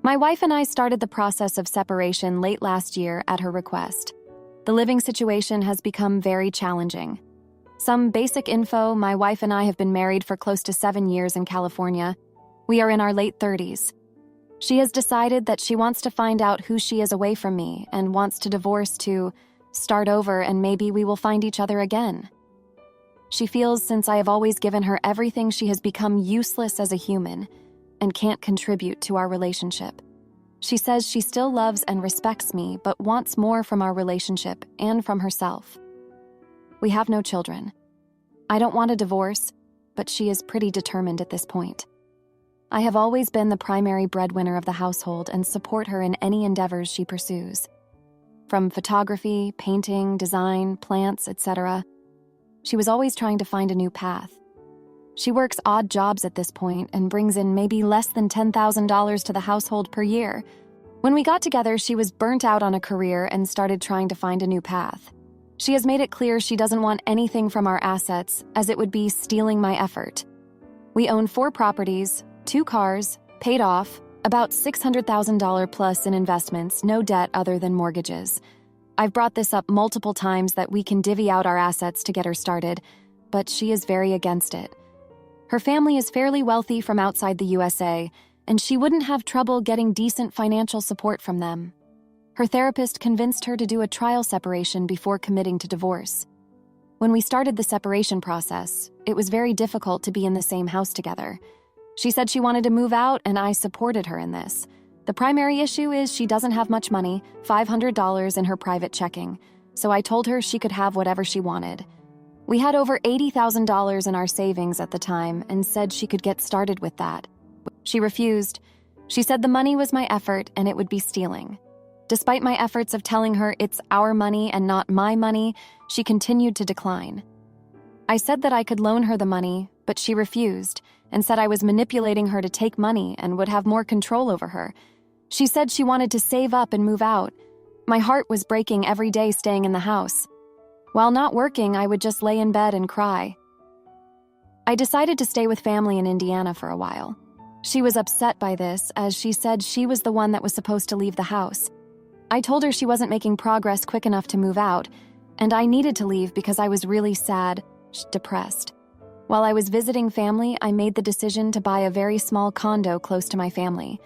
My wife and I started the process of separation late last year at her request. The living situation has become very challenging. Some basic info: my wife and I have been married for close to 7 years in California. We are in our late 30s. She has decided that she wants to find out who she is away from me and wants to divorce to start over, and maybe we will find each other again. She feels since I have always given her everything, she has become useless as a human and can't contribute to our relationship. She says she still loves and respects me, but wants more from our relationship and from herself. We have no children. I don't want a divorce, but she is pretty determined at this point. I have always been the primary breadwinner of the household and support her in any endeavors she pursues. From photography, painting, design, plants, etc. She was always trying to find a new path. She works odd jobs at this point and brings in maybe less than $10,000 to the household per year. When we got together, she was burnt out on a career and started trying to find a new path. She has made it clear she doesn't want anything from our assets, as it would be stealing my effort. We own 4 properties, 2 cars, paid off, about $600,000 plus in investments, no debt other than mortgages. I've brought this up multiple times that we can divvy out our assets to get her started, but she is very against it. Her family is fairly wealthy from outside the USA, and she wouldn't have trouble getting decent financial support from them. Her therapist convinced her to do a trial separation before committing to divorce. When we started the separation process, it was very difficult to be in the same house together. She said she wanted to move out, and I supported her in this. The primary issue is she doesn't have much money, $500 in her private checking, so I told her she could have whatever she wanted. We had over $80,000 in our savings at the time and said she could get started with that. She refused. She said the money was my effort and it would be stealing. Despite my efforts of telling her it's our money and not my money, she continued to decline. I said that I could loan her the money, but she refused and said I was manipulating her to take money and would have more control over her. She said she wanted to save up and move out. My heart was breaking every day staying in the house. While not working, I would just lay in bed and cry. I decided to stay with family in Indiana for a while. She was upset by this, as she said she was the one that was supposed to leave the house. I told her she wasn't making progress quick enough to move out, and I needed to leave because I was really sad, depressed. While I was visiting family, I made the decision to buy a very small condo close to my family.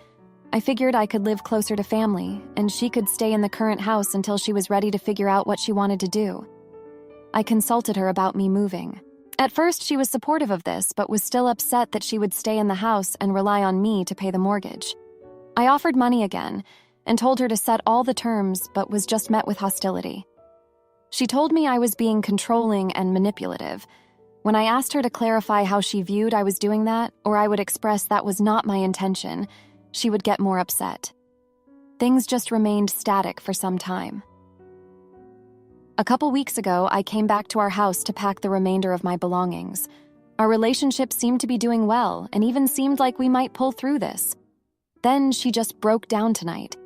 I figured I could live closer to family, and she could stay in the current house until she was ready to figure out what she wanted to do. I consulted her about me moving. At first, she was supportive of this, but was still upset that she would stay in the house and rely on me to pay the mortgage. I offered money again and told her to set all the terms, but was just met with hostility. She told me I was being controlling and manipulative. When I asked her to clarify how she viewed I was doing that, or I would express that was not my intention, she would get more upset. Things just remained static for some time. A couple weeks ago, I came back to our house to pack the remainder of my belongings. Our relationship seemed to be doing well, and even seemed like we might pull through this. Then she just broke down tonight.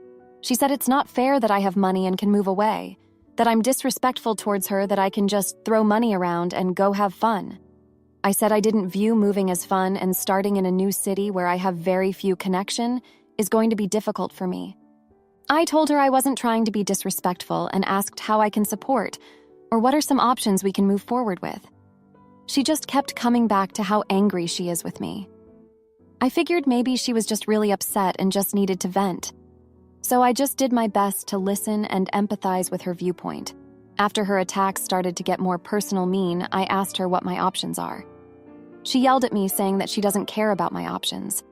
She said it's not fair that I have money and can move away, that I'm disrespectful towards her, that I can just throw money around and go have fun. I said I didn't view moving as fun, and starting in a new city where I have very few connection is going to be difficult for me. I told her I wasn't trying to be disrespectful and asked how I can support, or what are some options we can move forward with. She just kept coming back to how angry she is with me. I figured maybe she was just really upset and just needed to vent. So I just did my best to listen and empathize with her viewpoint. After her attacks started to get more personal mean, I asked her what my options are. She yelled at me, saying that she doesn't care about my options.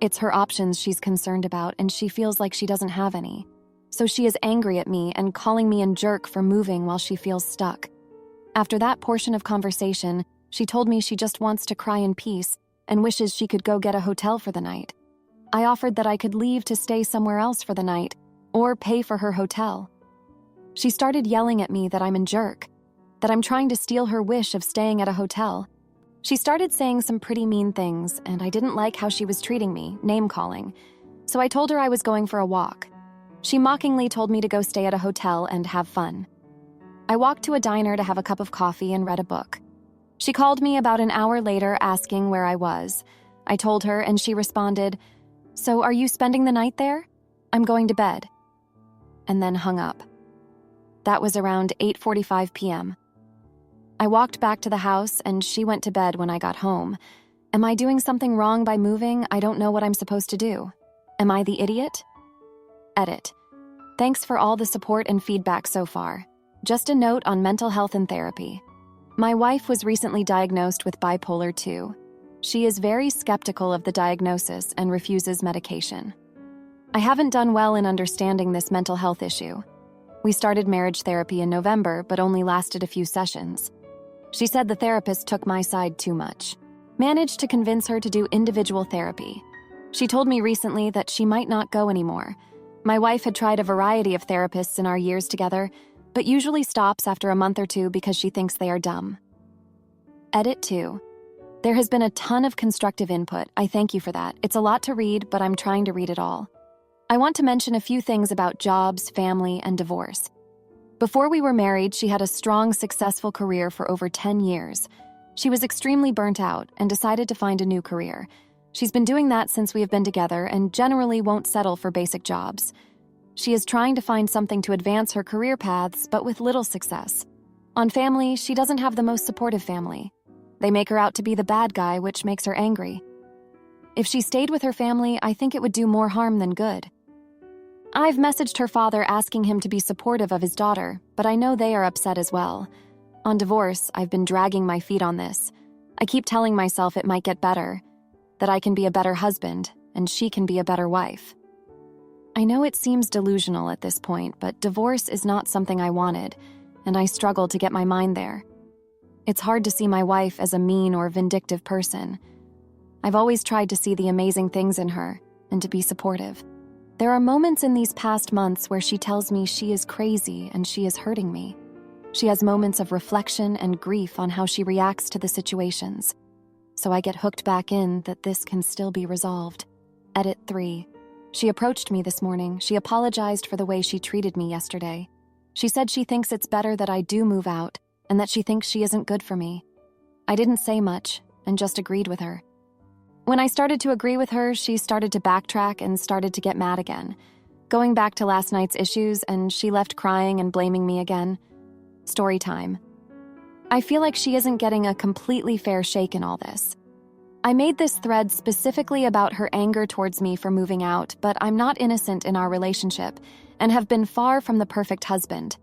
It's her options she's concerned about, and she feels like she doesn't have any. So she is angry at me and calling me a jerk for moving while she feels stuck. After that portion of conversation, she told me she just wants to cry in peace and wishes she could go get a hotel for the night. I offered that I could leave to stay somewhere else for the night, or pay for her hotel. She started yelling at me that I'm a jerk, that I'm trying to steal her wish of staying at a hotel. She started saying some pretty mean things, and I didn't like how she was treating me, name-calling. So I told her I was going for a walk. She mockingly told me to go stay at a hotel and have fun. I walked to a diner to have a cup of coffee and read a book. She called me about an hour later asking where I was. I told her, and she responded, "So are you spending the night there? I'm going to bed." And then hung up. That was around 8:45 p.m. I walked back to the house and she went to bed when I got home. Am I doing something wrong by moving? I don't know what I'm supposed to do. Am I the idiot? Edit. Thanks for all the support and feedback so far. Just a note on mental health and therapy. My wife was recently diagnosed with bipolar 2. She is very skeptical of the diagnosis and refuses medication. I haven't done well in understanding this mental health issue. We started marriage therapy in November, but only lasted a few sessions. She said the therapist took my side too much. Managed to convince her to do individual therapy. She told me recently that she might not go anymore. My wife had tried a variety of therapists in our years together, but usually stops after a month or two because she thinks they are dumb. Edit 2. There has been a ton of constructive input. I thank you for that. It's a lot to read, but I'm trying to read it all. I want to mention a few things about jobs, family, and divorce. Before we were married, she had a strong, successful career for over 10 years. She was extremely burnt out and decided to find a new career. She's been doing that since we have been together and generally won't settle for basic jobs. She is trying to find something to advance her career paths, but with little success. On family, she doesn't have the most supportive family. They make her out to be the bad guy, which makes her angry. If she stayed with her family, I think it would do more harm than good. I've messaged her father asking him to be supportive of his daughter, but I know they are upset as well. On divorce, I've been dragging my feet on this. I keep telling myself it might get better, that I can be a better husband, and she can be a better wife. I know it seems delusional at this point, but divorce is not something I wanted, and I struggle to get my mind there. It's hard to see my wife as a mean or vindictive person. I've always tried to see the amazing things in her, and to be supportive. There are moments in these past months where she tells me she is crazy and she is hurting me. She has moments of reflection and grief on how she reacts to the situations. So I get hooked back in that this can still be resolved. Edit 3. She approached me this morning. She apologized for the way she treated me yesterday. She said she thinks it's better that I do move out and that she thinks she isn't good for me. I didn't say much and just agreed with her. When I started to agree with her, she started to backtrack and started to get mad again, going back to last night's issues, and she left crying and blaming me again. Story time. I feel like she isn't getting a completely fair shake in all this. I made this thread specifically about her anger towards me for moving out, but I'm not innocent in our relationship and have been far from the perfect husband.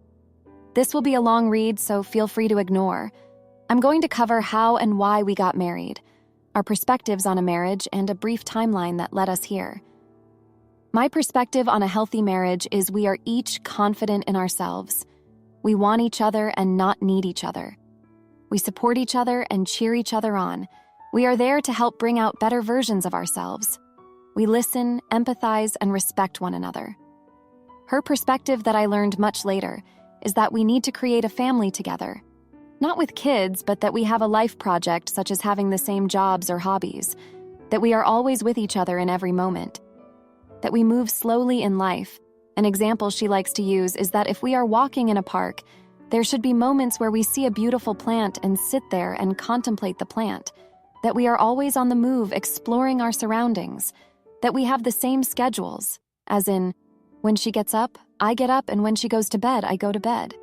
This will be a long read, so feel free to ignore. I'm going to cover how and why we got married, our perspectives on a marriage, and a brief timeline that led us here. My perspective on a healthy marriage is we are each confident in ourselves. We want each other and not need each other. We support each other and cheer each other on. We are there to help bring out better versions of ourselves. We listen, empathize, and respect one another. Her perspective that I learned much later is that we need to create a family together. Not with kids, but that we have a life project such as having the same jobs or hobbies. That we are always with each other in every moment. That we move slowly in life. An example she likes to use is that if we are walking in a park, there should be moments where we see a beautiful plant and sit there and contemplate the plant. That we are always on the move, exploring our surroundings. That we have the same schedules, as in, when she gets up, I get up, and when she goes to bed, I go to bed.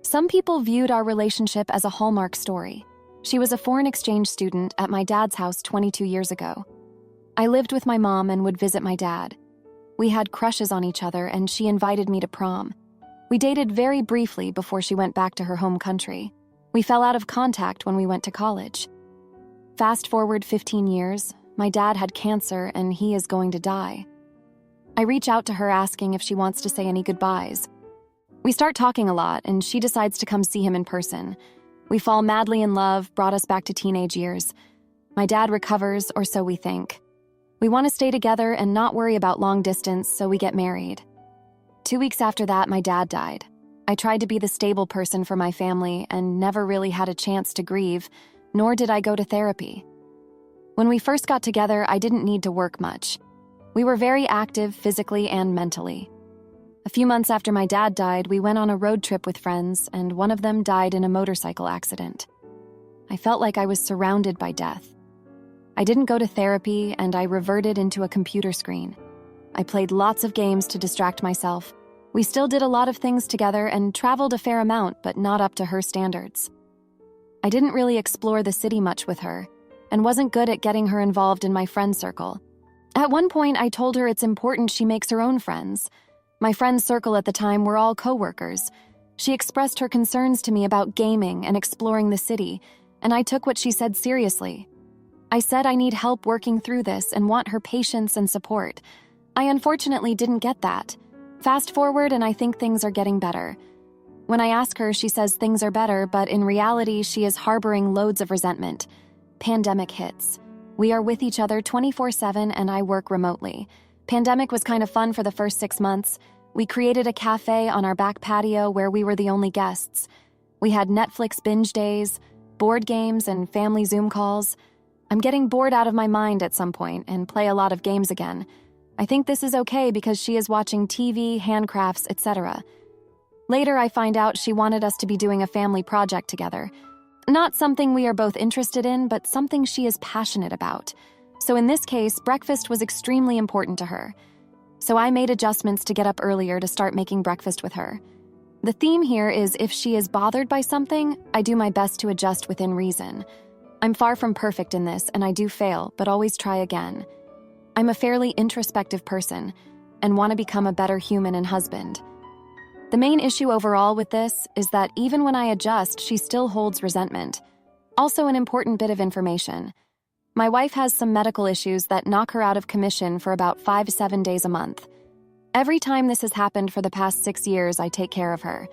Some people viewed our relationship as a Hallmark story. She was a foreign exchange student at my dad's house 22 years ago. I lived with my mom and would visit my dad. We had crushes on each other, and she invited me to prom. We dated very briefly before she went back to her home country. We fell out of contact when we went to college. Fast forward 15 years, my dad had cancer and he is going to die. I reach out to her asking if she wants to say any goodbyes. We start talking a lot, and she decides to come see him in person. We fall madly in love, brought us back to teenage years. My dad recovers, or so we think. We want to stay together and not worry about long distance, so we get married. 2 weeks after that, my dad died. I tried to be the stable person for my family and never really had a chance to grieve, nor did I go to therapy. When we first got together, I didn't need to work much. We were very active physically and mentally. A few months after my dad died, we went on a road trip with friends, and one of them died in a motorcycle accident. I felt like I was surrounded by death. I didn't go to therapy, and I reverted into a computer screen. I played lots of games to distract myself. We still did a lot of things together and traveled a fair amount, but not up to her standards. I didn't really explore the city much with her, and wasn't good at getting her involved in my friend circle. At one point, I told her it's important she makes her own friends. My friend circle at the time were all coworkers. She expressed her concerns to me about gaming and exploring the city, and I took what she said seriously. I said I need help working through this and want her patience and support. I unfortunately didn't get that. Fast forward, and I think things are getting better. When I ask her, she says things are better, but in reality, she is harboring loads of resentment. Pandemic hits. We are with each other 24/7, and I work remotely. Pandemic was kind of fun for the first 6 months. We created a cafe on our back patio where we were the only guests. We had Netflix binge days, board games, and family Zoom calls. I'm getting bored out of my mind at some point and play a lot of games again. I think this is okay because she is watching TV, handcrafts, etc. Later, I find out she wanted us to be doing a family project together. Not something we are both interested in, but something she is passionate about. So in this case, breakfast was extremely important to her. So I made adjustments to get up earlier to start making breakfast with her. The theme here is if she is bothered by something, I do my best to adjust within reason. I'm far from perfect in this, and I do fail, but always try again. I'm a fairly introspective person and want to become a better human and husband. The main issue overall with this is that even when I adjust, she still holds resentment. Also, an important bit of information. My wife has some medical issues that knock her out of commission for about 5 to 7 days a month. Every time this has happened for the past 6 years, I take care of her.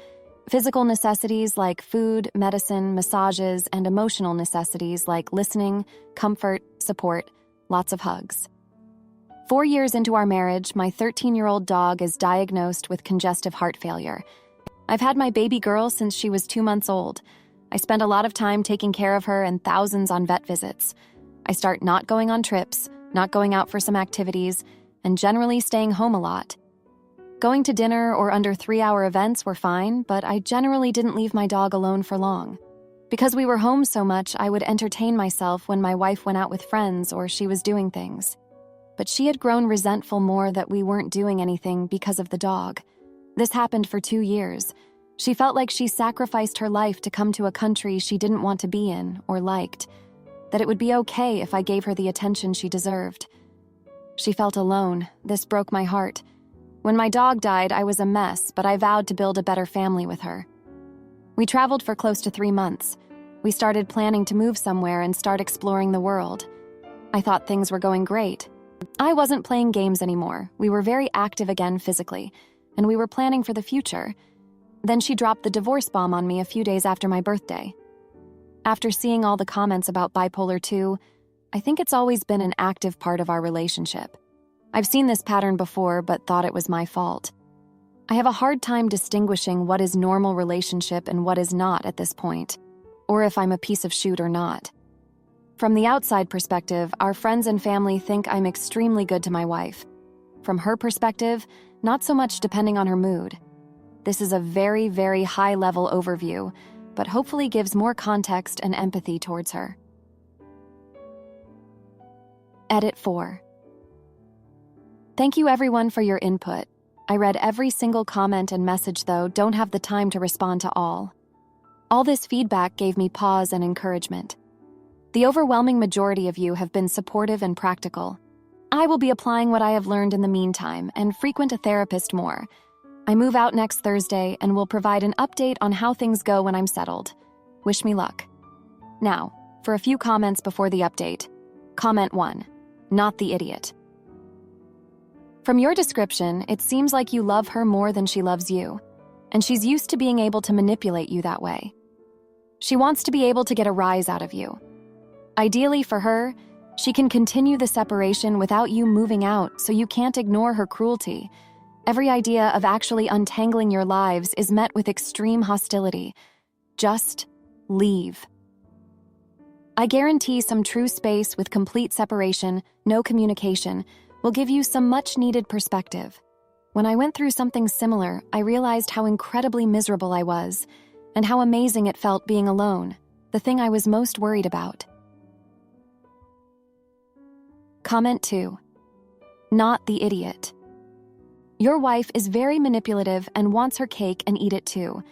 Physical necessities like food, medicine, massages, and emotional necessities like listening, comfort, support, lots of hugs. 4 years into our marriage, my 13-year-old dog is diagnosed with congestive heart failure. I've had my baby girl since she was 2 months old. I spend a lot of time taking care of her and thousands on vet visits. I start not going on trips, not going out for some activities, and generally staying home a lot. Going to dinner or under 3-hour events were fine, but I generally didn't leave my dog alone for long. Because we were home so much, I would entertain myself when my wife went out with friends or she was doing things. But she had grown resentful more that we weren't doing anything because of the dog. This happened for 2 years. She felt like she sacrificed her life to come to a country she didn't want to be in or liked, that it would be okay if I gave her the attention she deserved. She felt alone. This broke my heart. When my dog died, I was a mess, but I vowed to build a better family with her. We traveled for close to 3 months. We started planning to move somewhere and start exploring the world. I thought things were going great. I wasn't playing games anymore. We were very active again physically, and we were planning for the future. Then she dropped the divorce bomb on me a few days after my birthday. After seeing all the comments about bipolar 2, I think it's always been an active part of our relationship. I've seen this pattern before, but thought it was my fault. I have a hard time distinguishing what is normal relationship and what is not at this point, or if I'm a piece of shit or not. From the outside perspective, our friends and family think I'm extremely good to my wife. From her perspective, not so much depending on her mood. This is a very, very high-level overview, but hopefully gives more context and empathy towards her. Edit 4. Thank you everyone for your input. I read every single comment and message, though don't have the time to respond to all. All this feedback gave me pause and encouragement. The overwhelming majority of you have been supportive and practical. I will be applying what I have learned in the meantime and frequent a therapist more. I move out next Thursday and will provide an update on how things go when I'm settled. Wish me luck. Now, for a few comments before the update. Comment 1. Not the idiot. From your description, it seems like you love her more than she loves you, and she's used to being able to manipulate you that way. She wants to be able to get a rise out of you. Ideally for her, she can continue the separation without you moving out, so you can't ignore her cruelty. Every idea of actually untangling your lives is met with extreme hostility. Just leave. I guarantee some true space with complete separation, no communication, will give you some much-needed perspective. When I went through something similar, I realized how incredibly miserable I was, and how amazing it felt being alone, the thing I was most worried about. Comment 2. Not the idiot. Your wife is very manipulative and wants her cake and eat it too.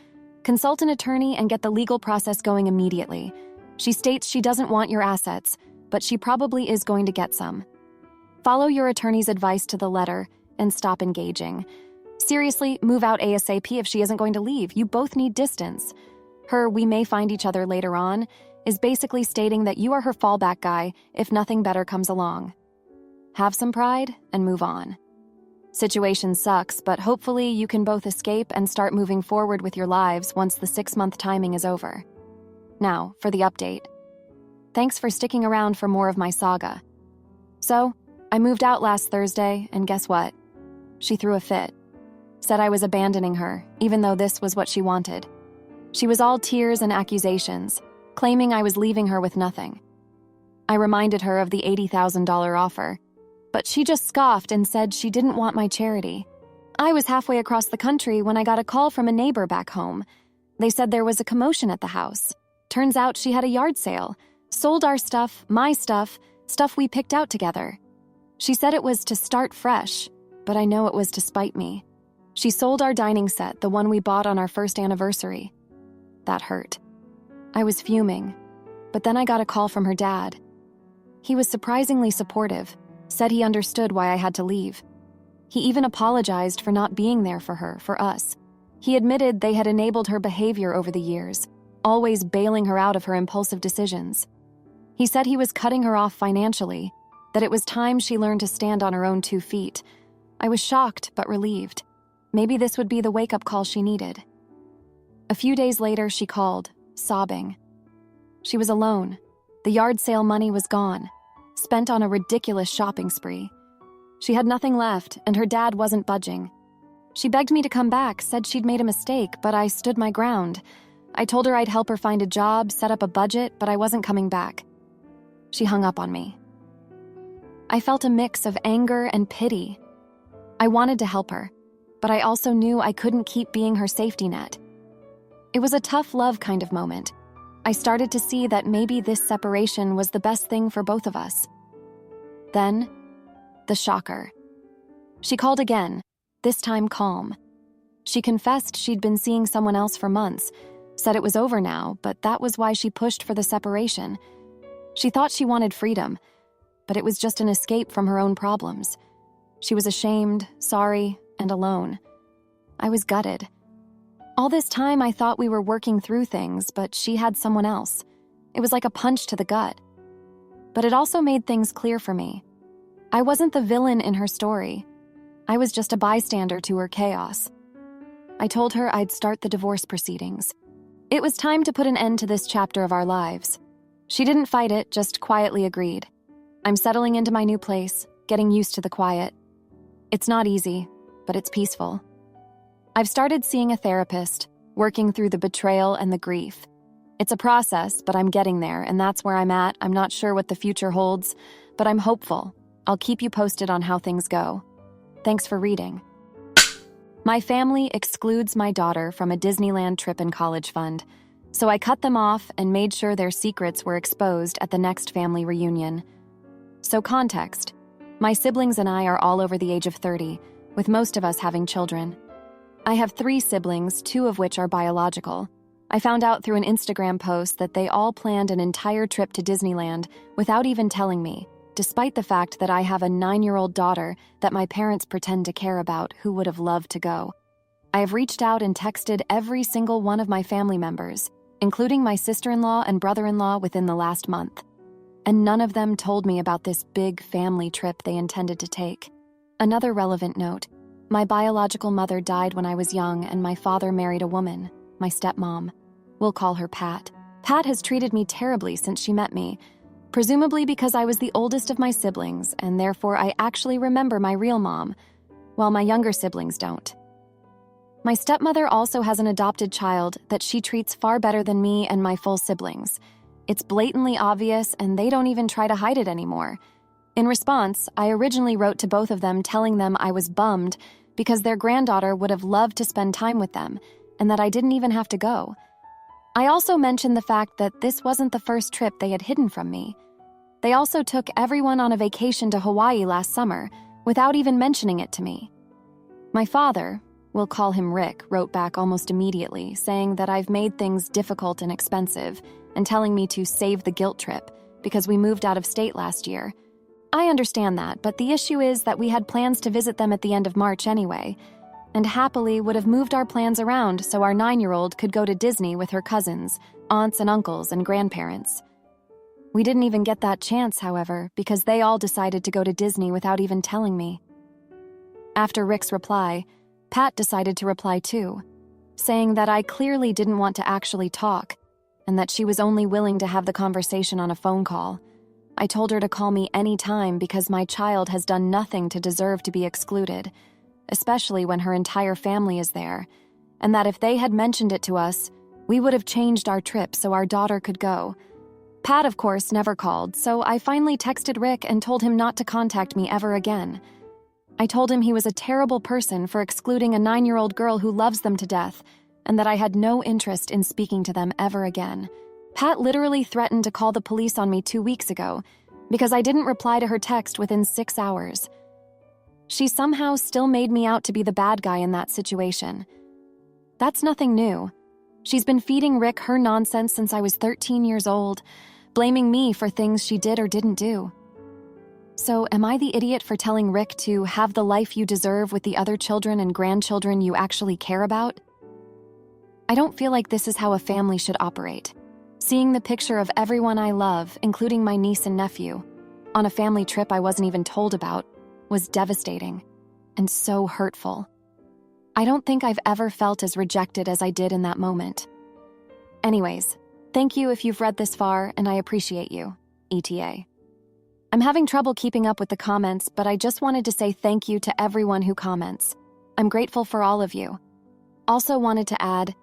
Consult an attorney and get the legal process going immediately. She states she doesn't want your assets, but she probably is going to get some. Follow your attorney's advice to the letter and stop engaging. Seriously, move out ASAP if she isn't going to leave. You both need distance. Her "we may find each other later on" is basically stating that you are her fallback guy if nothing better comes along. Have some pride and move on. Situation sucks, but hopefully you can both escape and start moving forward with your lives once the 6-month timing is over. Now, for the update. Thanks for sticking around for more of my saga. So, I moved out last Thursday, and guess what? She threw a fit. Said I was abandoning her, even though this was what she wanted. She was all tears and accusations, claiming I was leaving her with nothing. I reminded her of the $80,000 offer, but she just scoffed and said she didn't want my charity. I was halfway across the country when I got a call from a neighbor back home. They said there was a commotion at the house. Turns out she had a yard sale, sold our stuff, my stuff we picked out together. She said it was to start fresh, but I know it was to spite me. She sold our dining set, the one we bought on our first anniversary. That hurt. I was fuming, but then I got a call from her dad. He was surprisingly supportive, said he understood why I had to leave. He even apologized for not being there for her, for us. He admitted they had enabled her behavior over the years, always bailing her out of her impulsive decisions. He said he was cutting her off financially, that it was time she learned to stand on her own 2 feet. I was shocked but relieved. Maybe this would be the wake-up call she needed. A few days later, she called, sobbing. She was alone. The yard sale money was gone, spent on a ridiculous shopping spree. She had nothing left, and her dad wasn't budging. She begged me to come back, said she'd made a mistake, but I stood my ground. I told her I'd help her find a job, set up a budget, but I wasn't coming back. She hung up on me. I felt a mix of anger and pity. I wanted to help her, but I also knew I couldn't keep being her safety net. It was a tough love kind of moment. I started to see that maybe this separation was the best thing for both of us. Then, the shocker. She called again, this time calm. She confessed she'd been seeing someone else for months, said it was over now, but that was why she pushed for the separation. She thought she wanted freedom, but it was just an escape from her own problems. She was ashamed, sorry, and alone. I was gutted. All this time I thought we were working through things, but she had someone else. It was like a punch to the gut. But it also made things clear for me. I wasn't the villain in her story. I was just a bystander to her chaos. I told her I'd start the divorce proceedings. It was time to put an end to this chapter of our lives. She didn't fight it, just quietly agreed. I'm settling into my new place, getting used to the quiet. It's not easy, but it's peaceful. I've started seeing a therapist, working through the betrayal and the grief. It's a process, but I'm getting there, and that's where I'm at. I'm not sure what the future holds, but I'm hopeful. I'll keep you posted on how things go. Thanks for reading. My family excludes my daughter from a Disneyland trip and college fund, so I cut them off and made sure their secrets were exposed at the next family reunion. So context, my siblings and I are all over the age of 30, with most of us having children. I have 3 siblings, 2 of which are biological. I found out through an Instagram post that they all planned an entire trip to Disneyland without even telling me, despite the fact that I have a 9-year-old daughter that my parents pretend to care about who would have loved to go. I have reached out and texted every single one of my family members, including my sister-in-law and brother-in-law within the last month. And none of them told me about this big family trip they intended to take. Another relevant note, my biological mother died when I was young and my father married a woman, my stepmom. We'll call her Pat. Pat has treated me terribly since she met me, presumably because I was the oldest of my siblings and therefore I actually remember my real mom, while my younger siblings don't. My stepmother also has an adopted child that she treats far better than me and my full siblings. It's blatantly obvious and they don't even try to hide it anymore. In response, I originally wrote to both of them telling them I was bummed because their granddaughter would have loved to spend time with them and that I didn't even have to go. I also mentioned the fact that this wasn't the first trip they had hidden from me. They also took everyone on a vacation to Hawaii last summer without even mentioning it to me. My father, we'll call him Rick, wrote back almost immediately, saying that I've made things difficult and expensive and telling me to save the guilt trip because we moved out of state last year. I understand that, but the issue is that we had plans to visit them at the end of March anyway, and happily would have moved our plans around so our 9-year-old could go to Disney with her cousins, aunts and uncles, and grandparents. We didn't even get that chance, however, because they all decided to go to Disney without even telling me. After Rick's reply, Pat decided to reply too, saying that I clearly didn't want to actually talk and that she was only willing to have the conversation on a phone call. I told her to call me any time because my child has done nothing to deserve to be excluded, especially when her entire family is there, and that if they had mentioned it to us, we would have changed our trip so our daughter could go. Pat, of course, never called, so I finally texted Rick and told him not to contact me ever again. I told him he was a terrible person for excluding a 9-year-old girl who loves them to death, and that I had no interest in speaking to them ever again. Pat literally threatened to call the police on me 2 weeks ago because I didn't reply to her text within 6 hours. She somehow still made me out to be the bad guy in that situation. That's nothing new. She's been feeding Rick her nonsense since I was 13 years old, blaming me for things she did or didn't do. So am I the idiot for telling Rick to have the life you deserve with the other children and grandchildren you actually care about? I don't feel like this is how a family should operate. Seeing the picture of everyone I love, including my niece and nephew, on a family trip I wasn't even told about, was devastating and so hurtful. I don't think I've ever felt as rejected as I did in that moment. Anyways, thank you if you've read this far, and I appreciate you, ETA. I'm having trouble keeping up with the comments, but I just wanted to say thank you to everyone who comments. I'm grateful for all of you. Also wanted to add,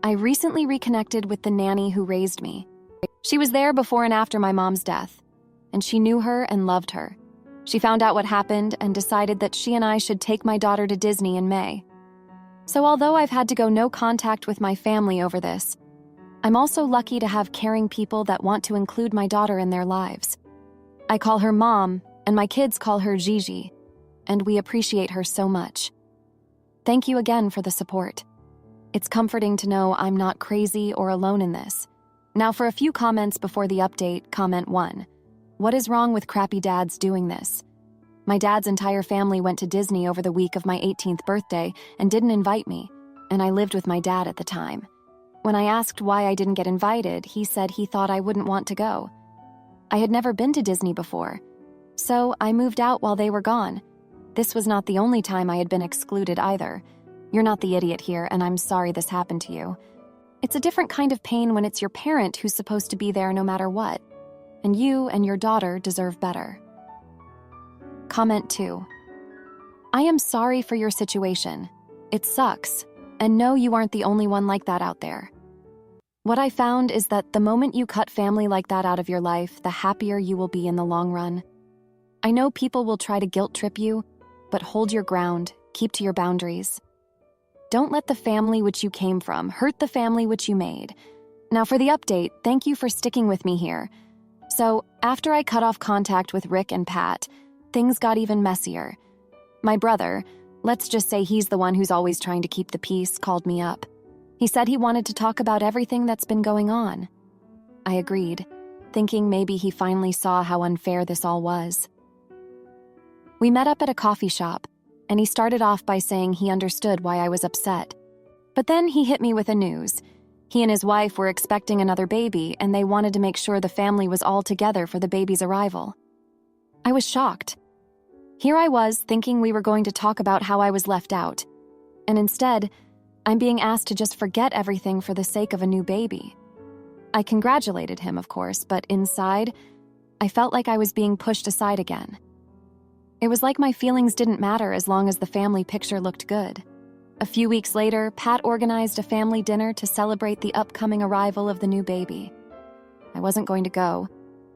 I recently reconnected with the nanny who raised me. She was there before and after my mom's death, and she knew her and loved her. She found out what happened and decided that she and I should take my daughter to Disney in May. So although I've had to go no contact with my family over this, I'm also lucky to have caring people that want to include my daughter in their lives. I call her Mom, and my kids call her Gigi, and we appreciate her so much. Thank you again for the support. It's comforting to know I'm not crazy or alone in this. Now for a few comments before the update. Comment 1. What is wrong with crappy dads doing this? My dad's entire family went to Disney over the week of my 18th birthday and didn't invite me, and I lived with my dad at the time. When I asked why I didn't get invited, he said he thought I wouldn't want to go. I had never been to Disney before, so I moved out while they were gone. This was not the only time I had been excluded either. You're not the idiot here, and I'm sorry this happened to you. It's a different kind of pain when it's your parent who's supposed to be there no matter what, and you and your daughter deserve better. Comment 2. I am sorry for your situation. It sucks, and no, you aren't the only one like that out there. What I found is that the moment you cut family like that out of your life, the happier you will be in the long run. I know people will try to guilt trip you, but hold your ground, keep to your boundaries. Don't let the family which you came from hurt the family which you made. Now for the update, thank you for sticking with me here. So, after I cut off contact with Rick and Pat, things got even messier. My brother, let's just say he's the one who's always trying to keep the peace, called me up. He said he wanted to talk about everything that's been going on. I agreed, thinking maybe he finally saw how unfair this all was. We met up at a coffee shop, and he started off by saying he understood why I was upset. But then he hit me with the news. He and his wife were expecting another baby, and they wanted to make sure the family was all together for the baby's arrival. I was shocked. Here I was thinking we were going to talk about how I was left out, and instead, I'm being asked to just forget everything for the sake of a new baby. I congratulated him, of course, but inside, I felt like I was being pushed aside again. It was like my feelings didn't matter as long as the family picture looked good. A few weeks later, Pat organized a family dinner to celebrate the upcoming arrival of the new baby. I wasn't going to go,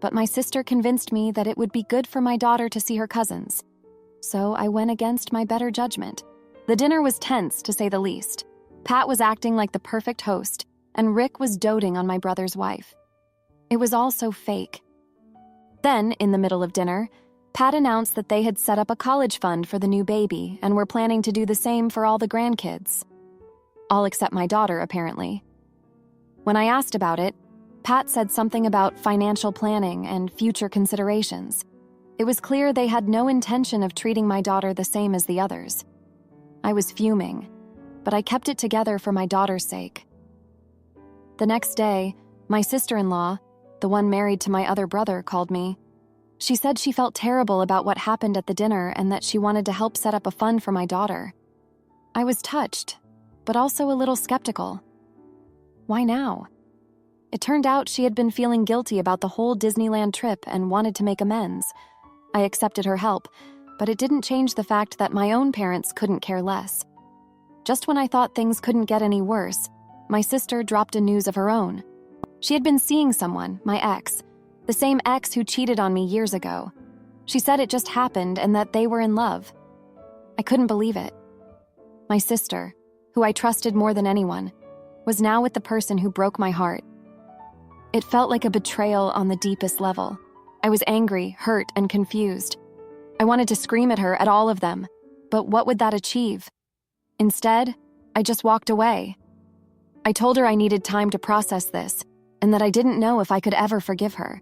but my sister convinced me that it would be good for my daughter to see her cousins. So I went against my better judgment. The dinner was tense, to say the least. Pat was acting like the perfect host, and Rick was doting on my brother's wife. It was all so fake. Then, in the middle of dinner, Pat announced that they had set up a college fund for the new baby and were planning to do the same for all the grandkids. All except my daughter, apparently. When I asked about it, Pat said something about financial planning and future considerations. It was clear they had no intention of treating my daughter the same as the others. I was fuming, but I kept it together for my daughter's sake. The next day, my sister-in-law, the one married to my other brother, called me. She said she felt terrible about what happened at the dinner and that she wanted to help set up a fund for my daughter. I was touched, but also a little skeptical. Why now? It turned out she had been feeling guilty about the whole Disneyland trip and wanted to make amends. I accepted her help, but it didn't change the fact that my own parents couldn't care less. Just when I thought things couldn't get any worse, my sister dropped a news of her own. She had been seeing someone, my ex, the same ex who cheated on me years ago. She said it just happened and that they were in love. I couldn't believe it. My sister, who I trusted more than anyone, was now with the person who broke my heart. It felt like a betrayal on the deepest level. I was angry, hurt, and confused. I wanted to scream at her, at all of them, but what would that achieve? Instead, I just walked away. I told her I needed time to process this, and that I didn't know if I could ever forgive her.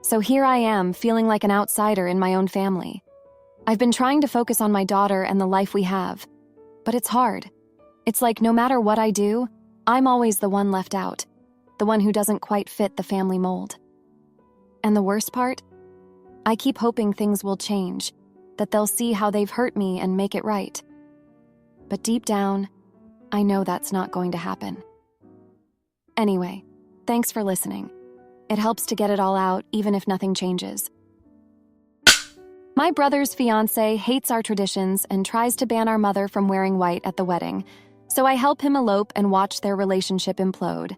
So here I am, feeling like an outsider in my own family. I've been trying to focus on my daughter and the life we have, but it's hard. It's like no matter what I do, I'm always the one left out, the one who doesn't quite fit the family mold. And the worst part? I keep hoping things will change, that they'll see how they've hurt me and make it right. But deep down, I know that's not going to happen. Anyway, thanks for listening. It helps to get it all out, even if nothing changes. My brother's fiancé hates our traditions and tries to ban our mother from wearing white at the wedding, so I help him elope and watch their relationship implode.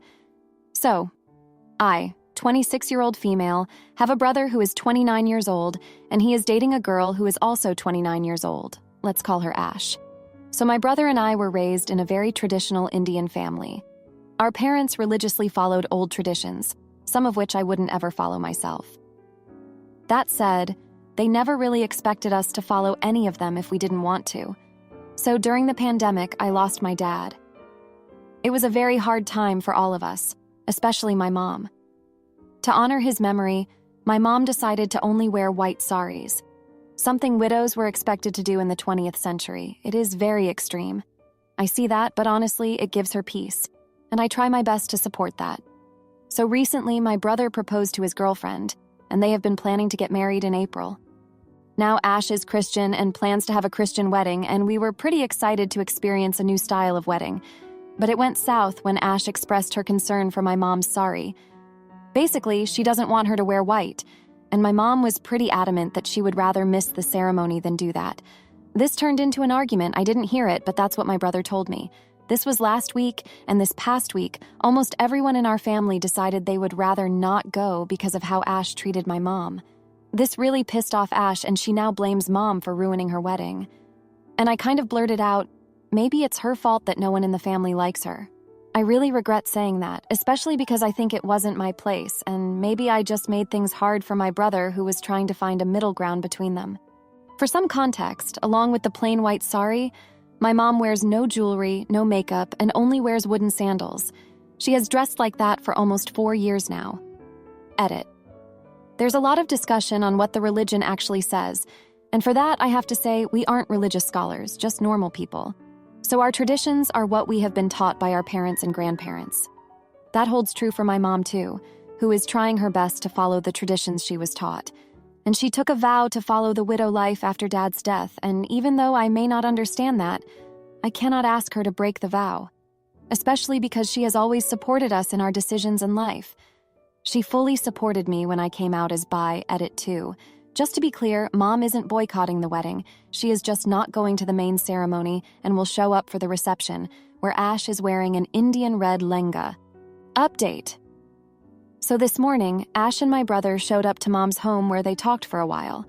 So, I, 26-year-old female, have a brother who is 29 years old, and he is dating a girl who is also 29 years old. Let's call her Ash. So my brother and I were raised in a very traditional Indian family. Our parents religiously followed old traditions, some of which I wouldn't ever follow myself. That said, they never really expected us to follow any of them if we didn't want to. So during the pandemic, I lost my dad. It was a very hard time for all of us, especially my mom. To honor his memory, my mom decided to only wear white saris, something widows were expected to do in the 20th century. It is very extreme. I see that, but honestly, it gives her peace, and I try my best to support that. So recently, my brother proposed to his girlfriend, and they have been planning to get married in April. Now Ash is Christian and plans to have a Christian wedding, and we were pretty excited to experience a new style of wedding. But it went south when Ash expressed her concern for my mom's sari. Basically, she doesn't want her to wear white, and my mom was pretty adamant that she would rather miss the ceremony than do that. This turned into an argument. I didn't hear it, but that's what my brother told me. This was last week, and this past week, almost everyone in our family decided they would rather not go because of how Ash treated my mom. This really pissed off Ash, and she now blames Mom for ruining her wedding. And I kind of blurted out, maybe it's her fault that no one in the family likes her. I really regret saying that, especially because I think it wasn't my place, and maybe I just made things hard for my brother who was trying to find a middle ground between them. For some context, along with the plain white sari, my mom wears no jewelry, no makeup, and only wears wooden sandals. She has dressed like that for almost 4 years now. Edit. There's a lot of discussion on what the religion actually says, and for that I have to say we aren't religious scholars, just normal people. So our traditions are what we have been taught by our parents and grandparents. That holds true for my mom too, who is trying her best to follow the traditions she was taught. And she took a vow to follow the widow life after Dad's death, and even though I may not understand that, I cannot ask her to break the vow, especially because she has always supported us in our decisions in life. She fully supported me when I came out as bi, edit 2. Just to be clear, Mom isn't boycotting the wedding. She is just not going to the main ceremony and will show up for the reception, where Ash is wearing an Indian red lehenga. Update. So this morning, Ash and my brother showed up to Mom's home where they talked for a while.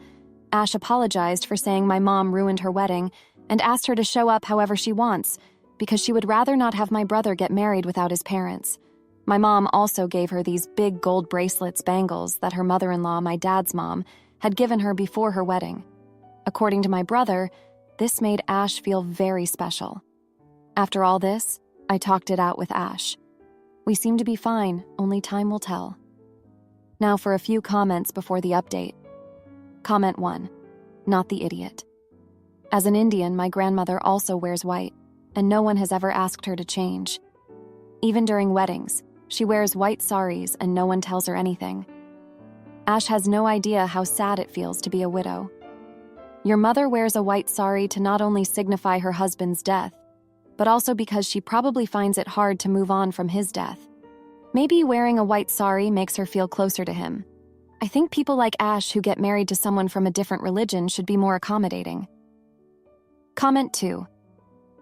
Ash apologized for saying my mom ruined her wedding and asked her to show up however she wants, because she would rather not have my brother get married without his parents. My mom also gave her these big gold bracelets bangles that her mother-in-law, my dad's mom, had given her before her wedding. According to my brother, this made Ash feel very special. After all this, I talked it out with Ash. We seem to be fine, only time will tell. Now for a few comments before the update. Comment 1. Not the idiot. As an Indian, my grandmother also wears white, and no one has ever asked her to change. Even during weddings, she wears white saris and no one tells her anything. Ash has no idea how sad it feels to be a widow. Your mother wears a white sari to not only signify her husband's death, but also because she probably finds it hard to move on from his death. Maybe wearing a white sari makes her feel closer to him. I think people like Ash who get married to someone from a different religion should be more accommodating. Comment 2.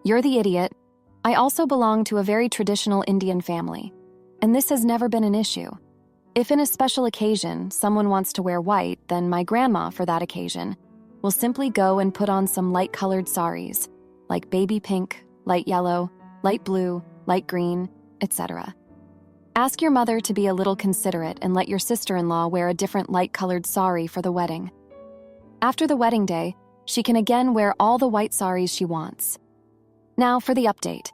You're the idiot. I also belong to a very traditional Indian family, and this has never been an issue. If in a special occasion someone wants to wear white, then my grandma, for that occasion, will simply go and put on some light-colored saris, like baby pink, light yellow, light blue, light green, etc. Ask your mother to be a little considerate and let your sister-in-law wear a different light-colored sari for the wedding. After the wedding day, she can again wear all the white saris she wants. Now for the update.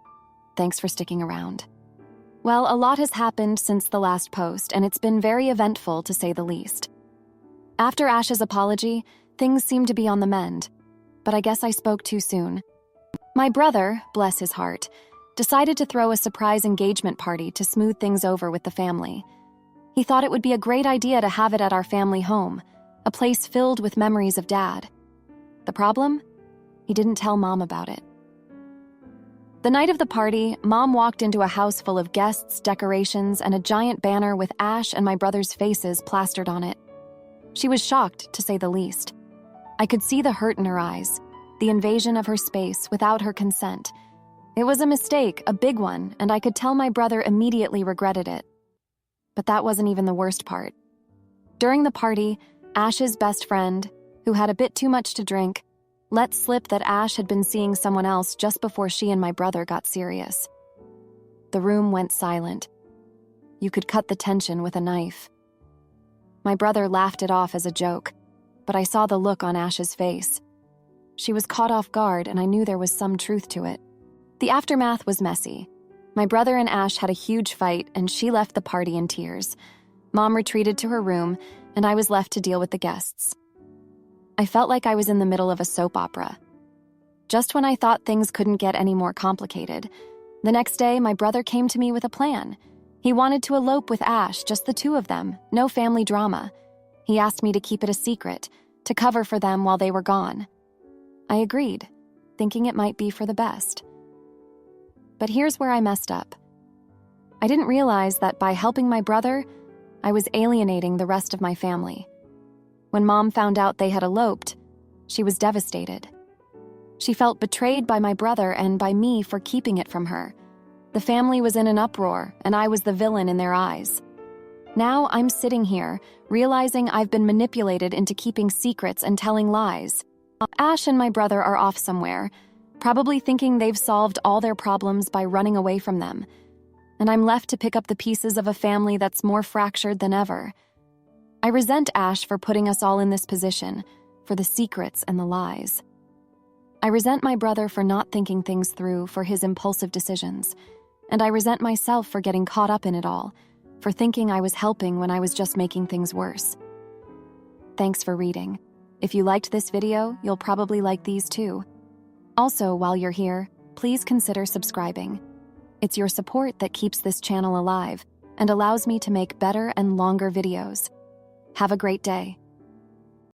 Thanks for sticking around. Well, a lot has happened since the last post, and it's been very eventful to say the least. After Ash's apology, things seem to be on the mend, but I guess I spoke too soon. My brother, bless his heart, decided to throw a surprise engagement party to smooth things over with the family. He thought it would be a great idea to have it at our family home, a place filled with memories of Dad. The problem? He didn't tell Mom about it. The night of the party, Mom walked into a house full of guests, decorations, and a giant banner with Ash and my brother's faces plastered on it. She was shocked, to say the least. I could see the hurt in her eyes, the invasion of her space without her consent. It was a mistake, a big one, and I could tell my brother immediately regretted it. But that wasn't even the worst part. During the party, Ash's best friend, who had a bit too much to drink, let slip that Ash had been seeing someone else just before she and my brother got serious. The room went silent. You could cut the tension with a knife. My brother laughed it off as a joke, but I saw the look on Ash's face. She was caught off guard, and I knew there was some truth to it. The aftermath was messy. My brother and Ash had a huge fight, and she left the party in tears. Mom retreated to her room, and I was left to deal with the guests. I felt like I was in the middle of a soap opera. Just when I thought things couldn't get any more complicated, the next day my brother came to me with a plan. He wanted to elope with Ash, just the two of them, no family drama. He asked me to keep it a secret, to cover for them while they were gone. I agreed, thinking it might be for the best. But here's where I messed up. I didn't realize that by helping my brother, I was alienating the rest of my family. When Mom found out they had eloped, she was devastated. She felt betrayed by my brother and by me for keeping it from her. The family was in an uproar, and I was the villain in their eyes. Now I'm sitting here, realizing I've been manipulated into keeping secrets and telling lies. Ash and my brother are off somewhere, probably thinking they've solved all their problems by running away from them. And I'm left to pick up the pieces of a family that's more fractured than ever. I resent Ash for putting us all in this position, for the secrets and the lies. I resent my brother for not thinking things through, for his impulsive decisions. And I resent myself for getting caught up in it all, for thinking I was helping when I was just making things worse. Thanks for reading. If you liked this video, you'll probably like these too. Also, while you're here, please consider subscribing. It's your support that keeps this channel alive and allows me to make better and longer videos. Have a great day.